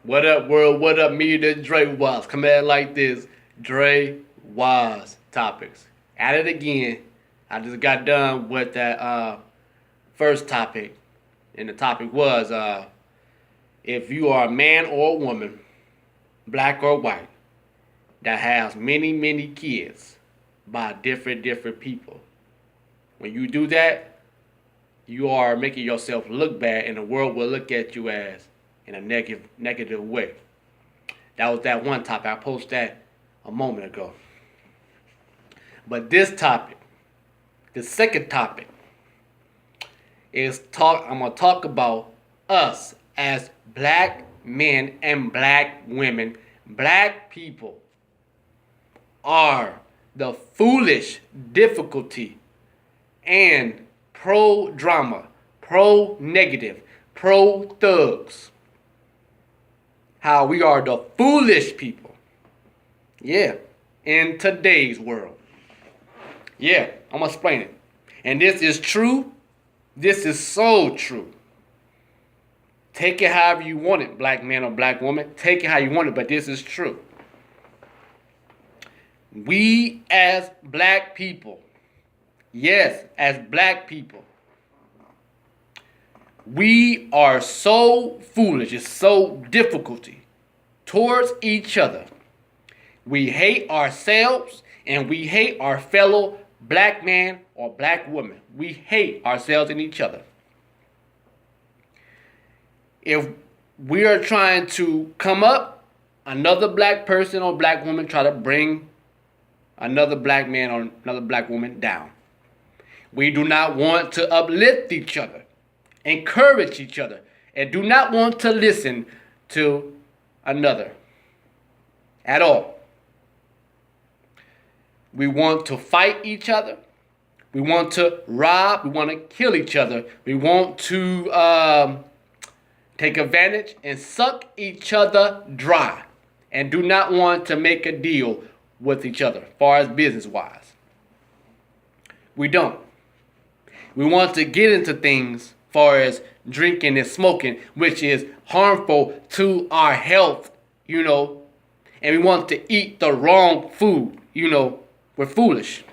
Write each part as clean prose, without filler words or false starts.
What up, world? What up, me, the Drewize? Come at it like this. Drewize Topics. At it again. I just got done with that first topic. And the topic was if you are a man or a woman, black or white, that has many kids by different people. When you do that, you are making yourself look bad, and the world will look at you as in a negative way. That was that one topic. I posted that a moment ago. But this topic, the second topic, I'm gonna talk about us as black men and black women. Black people are the foolish difficulty and pro drama, pro negative, pro thugs. How we are the foolish people. Yeah, in today's world. Yeah, I'm gonna explain it. And this is true. This is so true. Take it however you want it, black man or black woman. Take it how you want it, but this is true. We as black people, yes, as black people, we are so foolish, it's so difficult towards each other. We hate ourselves and we hate our fellow black man or black woman. We hate ourselves and each other. If we are trying to come up, another black person or black woman try to bring another black man or another black woman down. We do not want to uplift each other, encourage each other, and do not want to listen to another at all. We want to fight each other. We want to rob. We want to kill each other. We want to take advantage and suck each other dry, and do not want to make a deal with each other as far as business-wise. We don't. We want to get into things far as drinking and smoking, which is harmful to our health, and we want to eat the wrong food, we're foolish.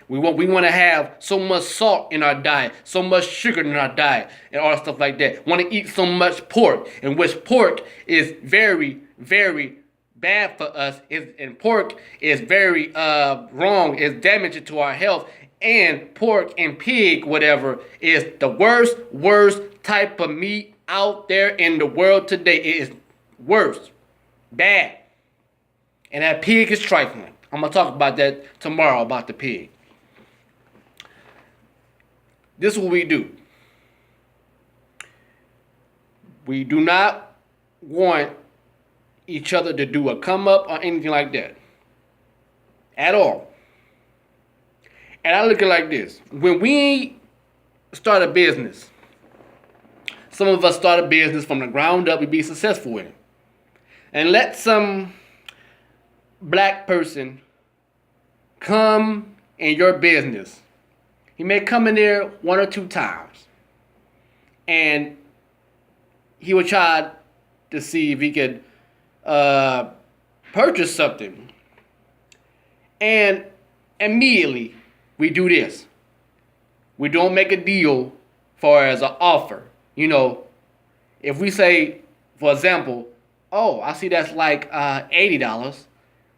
We want to have so much salt in our diet, so much sugar in our diet, and all stuff like that. Want to eat so much pork, and which pork is very bad for us, and pork is very wrong, is damaging to our health. And pork and pig, whatever, is the worst type of meat out there in the world today. It is worse. Bad. And that pig is trifling. I'm going to talk about that tomorrow, about the pig. This is what we do. We do not want each other to do a come up or anything like that. At all. And I look at it like this. When we start a business, some of us start a business from the ground up, we be successful in it. And let some black person come in your business. He may come in there one or two times. And he will try to see if he could purchase something. And immediately, we do this. We don't make a deal for as an offer. If we say, for example, oh, I see that's like $80.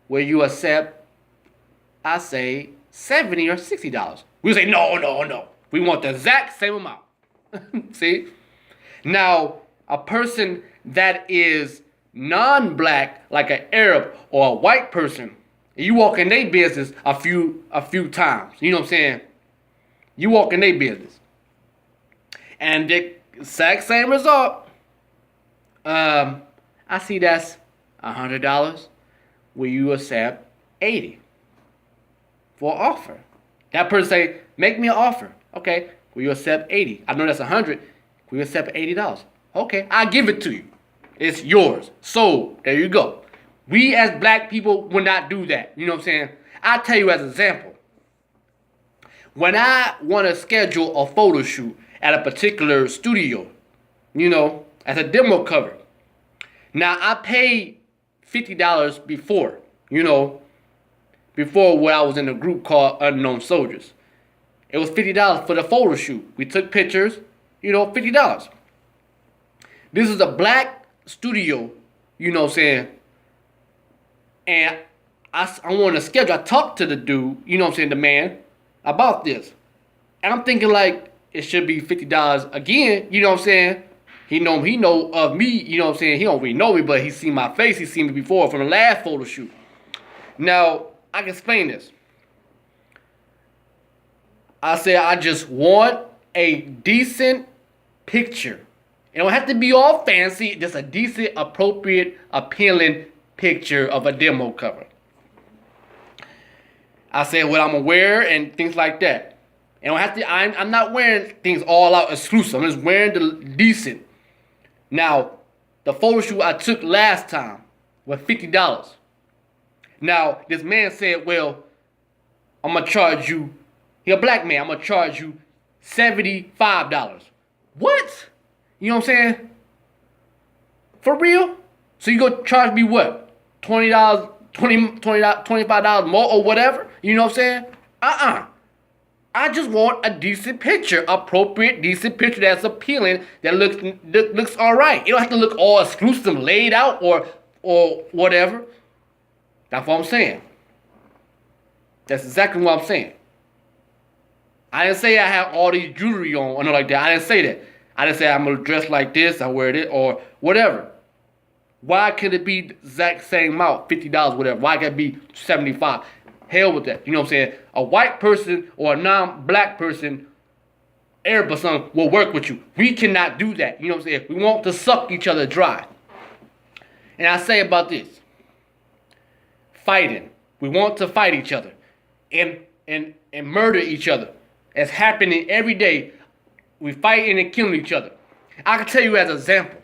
Will you accept, I say, $70 or $60? We say, no. We want the exact same amount. See? Now, a person that is non-black, like an Arab or a white person, you walk in their business a few times. You know what I'm saying? You walk in their business. And the exact same result. I see that's $100. Will you accept $80 for an offer? That person say, make me an offer. Okay. Will you accept $80? I know that's $100. Will you accept $80? Okay. I'll give it to you. It's yours. So, there you go. We as black people will not do that. You know what I'm saying? I'll tell you as an example. When I want to schedule a photo shoot at a particular studio, as a demo cover, Now, I paid $50 before, before when I was in a group called Unknown Soldiers. It was $50 for the photo shoot. We took pictures, $50. This is a black studio, and I wanted to schedule. I talked to the dude, the man, about this. And I'm thinking like it should be $50 again, He know of me, He don't really know me, but he seen my face. He seen me before from the last photo shoot. Now, I can explain this. I said I just want a decent picture. It don't have to be all fancy, just a decent, appropriate, appealing picture of a demo cover. I said what I'm gonna wear and things like that. And I'm not wearing things all out exclusive. I'm just wearing the decent. Now, the photo shoot I took last time was $50. Now, this man said, well, I'm gonna charge you, he a black man, I'm gonna charge you $75. What? You know what I'm saying? For real? So you gonna charge me what? $20, $25 more or whatever? You know what I'm saying? I just want a decent picture, appropriate, decent picture that's appealing, that looks all right. You don't have to look all exclusive, laid out, or whatever. That's what I'm saying. That's exactly what I'm saying. I didn't say I have all these jewelry on or nothing like that. I didn't say that. I didn't say I'm gonna dress like this, I wear it, or whatever. Why could it be the exact same amount, $50, whatever? Why can't it be $75? Hell with that. You know what I'm saying? A white person or a non-black person, Arab or something, will work with you. We cannot do that. You know what I'm saying? We want to suck each other dry. And I say about this. Fighting. We want to fight each other. And murder each other. It's happening every day. We fighting and killing each other. I can tell you as an example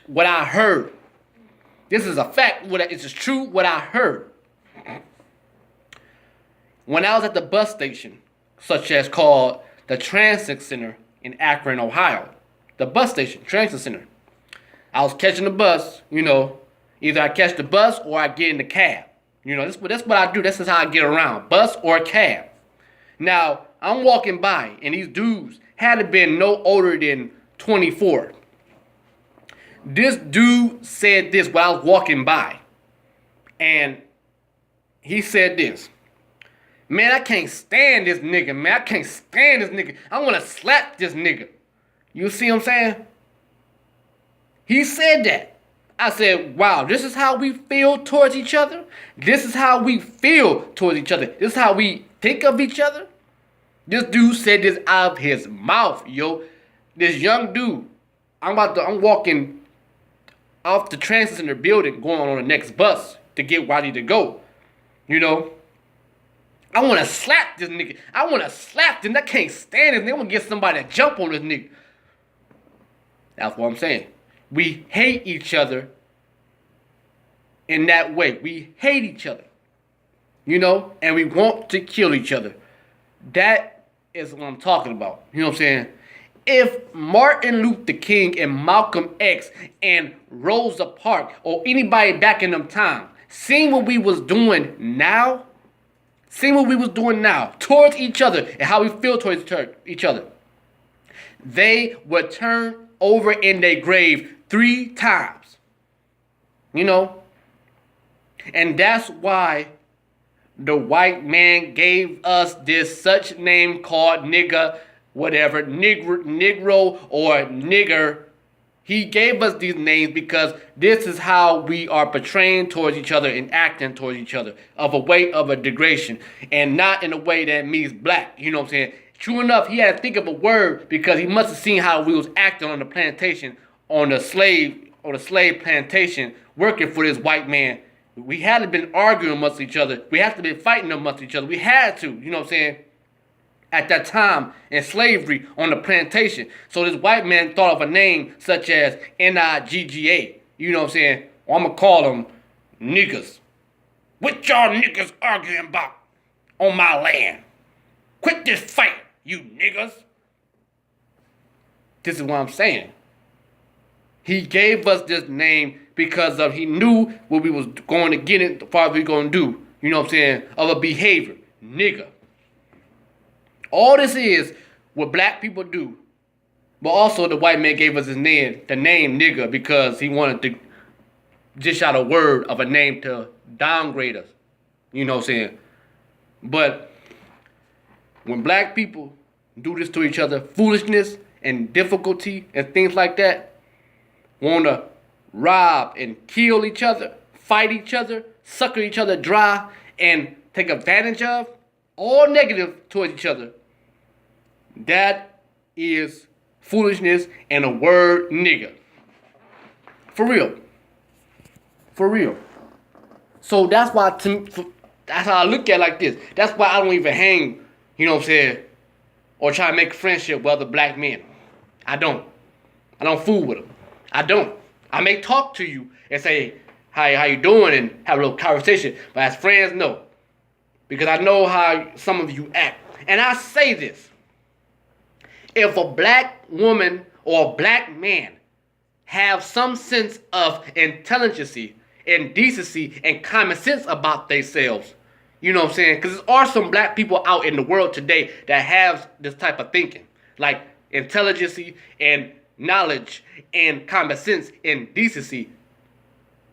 what I heard. This is a fact. It's just true what I heard. When I was at the bus station, such as called the Transit Center in Akron, Ohio. The bus station, Transit Center. I was catching the bus, Either I catch the bus or I get in the cab. That's what I do. This is how I get around. Bus or cab. Now, I'm walking by, and these dudes had to been no older than 24. This dude said this while I was walking by. And he said this. Man, I can't stand this nigga, man. I can't stand this nigga. I want to slap this nigga. You see what I'm saying? He said that. I said, wow, this is how we feel towards each other? This is how we feel towards each other? This is how we think of each other? This dude said this out of his mouth, yo. This young dude. I'm walking off the Transit Center building, going on the next bus to get where I need to go. I want to slap this nigga. I want to slap him. I can't stand him. They want to get somebody to jump on this nigga. That's what I'm saying. We hate each other in that way. We hate each other. And we want to kill each other. That is what I'm talking about. You know what I'm saying? If Martin Luther King and Malcolm X and Rosa Parks or anybody back in them time seen what we was doing now, towards each other and how we feel towards each other, they would turn over in their grave 3 times. And that's why the white man gave us this such name called nigga, whatever, Negro or nigger. He gave us these names because this is how we are portraying towards each other and acting towards each other, of a way of a degradation, and not in a way that means black. You know what I'm saying? True enough, he had to think of a word because he must have seen how we was acting on the plantation, on the slave plantation, working for this white man. We had to been arguing amongst each other. We had to be fighting amongst each other. We had to, you know what I'm saying? At that time in slavery on the plantation. So this white man thought of a name such as N-I-G-G-A. You know what I'm saying? Or I'm going to call them niggas. What y'all niggas arguing about on my land? Quit this fight, you niggas. This is what I'm saying. He gave us this name because of he knew what we was going to get in, as far as we going to do. You know what I'm saying? Of a behavior. Nigga. All this is what black people do. But also the white man gave us his name, the name nigga, because he wanted to dish out a word of a name to downgrade us. You know what I'm saying? But when black people do this to each other, foolishness and difficulty and things like that, want to rob and kill each other, fight each other, sucker each other dry, and take advantage of, all negative towards each other, that is foolishness and a word nigga. For real. For real. So that's why, that's how I look at it like this. That's why I don't even hang, you know what I'm saying, or try to make friendship with other black men. I don't fool with them. I don't. I may talk to you and say, how you doing, and have a little conversation. But as friends, no. Because I know how some of you act. And I say this. If a black woman or a black man have some sense of intelligence and decency and common sense about themselves, you know what I'm saying? Because there are some black people out in the world today that have this type of thinking. Like intelligence and knowledge and common sense and decency.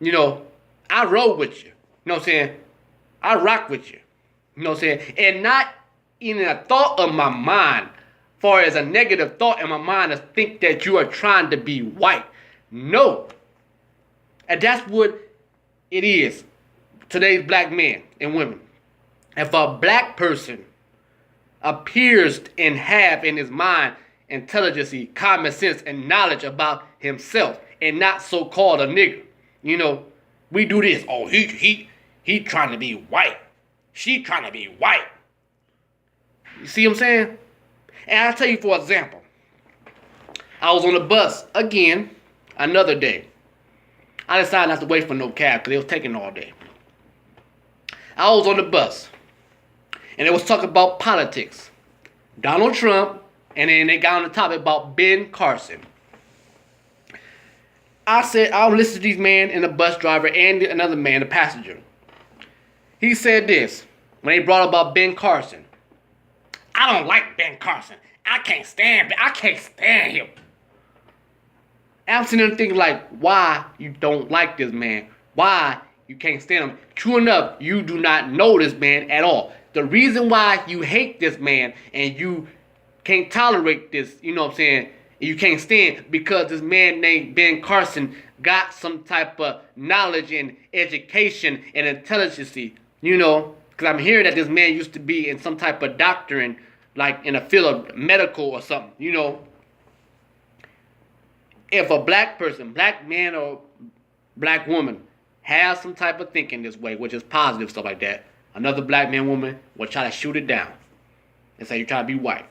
You know, I roll with you. You know what I'm saying? I rock with you. You know what I'm saying? And not in a thought of my mind, far as a negative thought in my mind, to think that you are trying to be white. No. And that's what it is. Today's black men and women. If a black person appears and have in his mind intelligence, common sense, and knowledge about himself, and not so-called a nigger, you know, we do this. Oh, he trying to be white. She trying to be white. You see what I'm saying? And I'll tell you for example. I was on the bus again another day. I decided not to wait for no cab because it was taking all day. I was on the bus. And it was talking about politics. Donald Trump. And then they got on the topic about Ben Carson. I said, I'll listen to these men and the bus driver and another man, the passenger. He said this when they brought up about Ben Carson. I don't like Ben Carson. I can't stand him. And I'm sitting there thinking like, why you don't like this man? Why you can't stand him? True enough, you do not know this man at all. The reason why you hate this man and you can't tolerate this, you know what I'm saying, you can't stand, because this man named Ben Carson got some type of knowledge and education and intelligence, you know, because I'm hearing that this man used to be in some type of doctrine, like in a field of medical or something, you know. If a black person, black man or black woman, has some type of thinking this way, which is positive, stuff like that, another black man, woman will try to shoot it down and say you're trying to be white.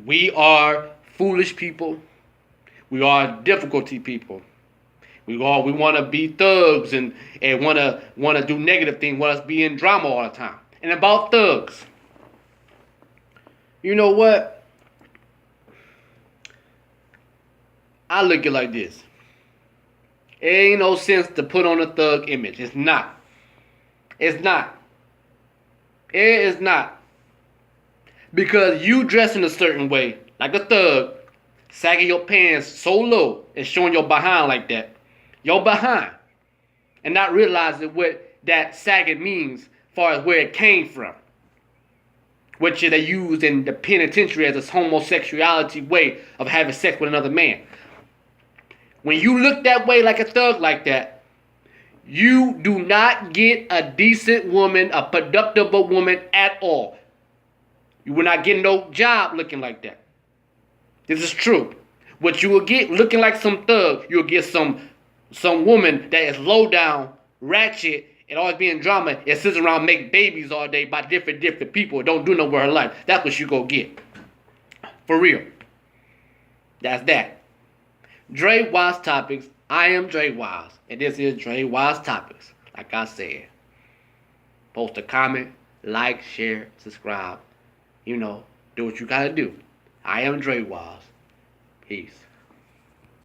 We are foolish people. We are difficulty people. We want to be thugs and want to do negative things, want us to be in drama all the time. And about thugs, you know what? I look at it like this. It ain't no sense to put on a thug image. It's not. It's not. It is not. Because you dress in a certain way, like a thug, sagging your pants so low and showing your behind like that. Your behind. And not realizing what that sagging means as far as where it came from. Which they used in the penitentiary as a homosexuality way of having sex with another man. When you look that way like a thug like that, you do not get a decent woman, a productive woman at all. You will not get no job looking like that. This is true. What you will get looking like some thug, you'll get some woman that is low down, ratchet, and always being drama, and sits around make babies all day by different people. Don't do no with her life. That's what you go get. For real. That's that. Drewize Topics. I am Drewize. And this is Drewize Topics. Like I said. Post a comment, like, share, subscribe. You know, do what you gotta do. I am Drewize. Peace.